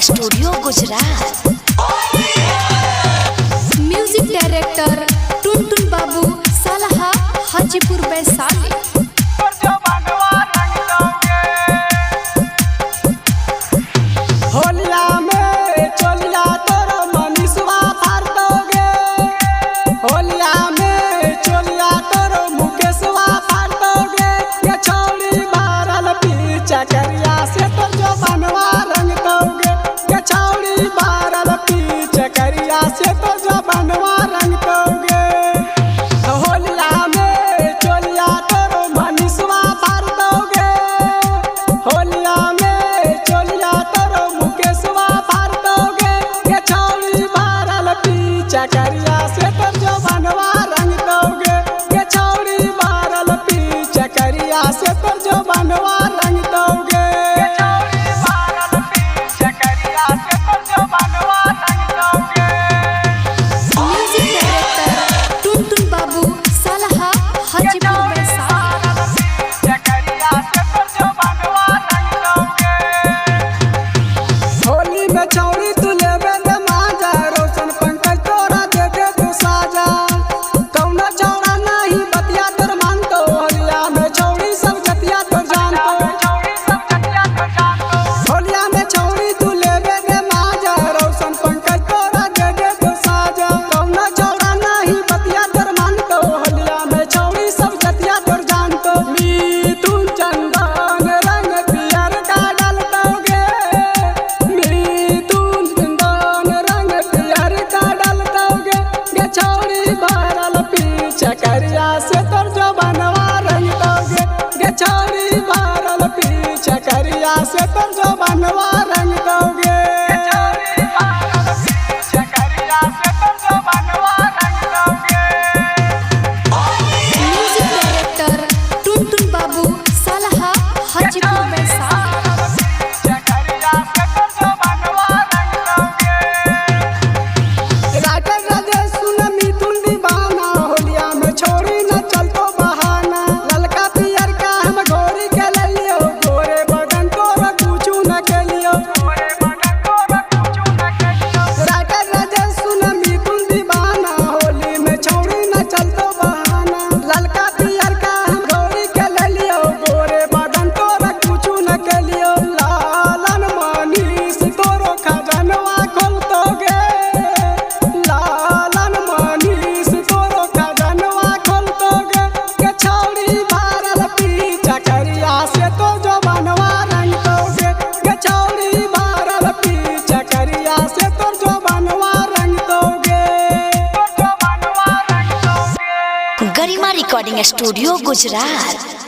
Studio Gujarat. Music director टुनटुन बाबू सालहा हाजीपुर वैशाली। होलिया में चोलिया तोरो मनीषवा फाड़ दोगे, होलिया में चोलिया तोरो मुकेशवा फाड़ दोगे। ये छौड़ी मारल पीछा करिया से तो जो बनवा रंग दोगे, ये छौड़ी मारल पीछा करिया से तो जो बनवा रंग दोगे। होलिया में चोलिया तोरो मनीषवा फाड़ दोगे, होलिया में चोलिया तोरो मुकेशवा फाड़ दोगे। ये छौड़ी मारल पीछा करिया से तो जो बनवा रंग दोगे, ये छौड़ी मारल पीछा करिया से तो जो बनवा रंग दोगे। ये छौड़ी मारल पीछा करिया से तो जो बनवा रंग दोगे। म्यूजिक डायरेक्टर टुनटुन बाबू सालहा हाजीपुर वैशाली। होली में छौड़ी तू लेबे त माजा, रोशन पंकज तोरा दे दे तू साजा। कौना छौड़ा नहीं बतिया तोर मानतो, होलिया में छौड़ी सब जतिया तोर जानतो। होलिया में छौड़ी तू लेबे त माजा, रोशन पंकज तोरा दे दे तू साजा। कौना छौड़ा नहीं बतिया तोर मानतो, होलिया में छौड़ी सब जतिया तोर जानतो। मिथुन चंदन रंग पियर का डालतोगे, मिथुन चंदन रंग पियर का डालतोगे। ये छौड़ी भरल पीछा करिया से तोर जो बनवा रंग दोगे, ये छौड़ी भरल पीछा करिया से तोर जो बनवा रंग दोगे। म्यूजिक डायरेक्टर टुनटुन बाबू सालहा हाजीपुर वैशाली। राइटर राजेश सुन मिथुन दीवाना, होलिया में छोड़ी न चलतो बहाना। ललका पियर का हम घोरी के लियो, गोरे बदन तोरा कुछू न के लियो। राइटर राजेश सुन मिथुन दीवाना, होली में छोड़ी न चलतो बहाना। ललका पियर का हम घोरी के लियो, गोरे बदन तोरा कुछू न के लियो। लालन मनीष तोरो खजनवा खोलतोगे, लालन मनीष तोरो खजनवा खोलतोगे। के छौड़ी भरल पीछा करिया से तो जो बनवा रंग दोगे, के छौड़ी भरल पीछा करिया से तो जो बनवा रंग दोगे। गरिमा रिकॉर्डिंग स्टूडियो गुजरात।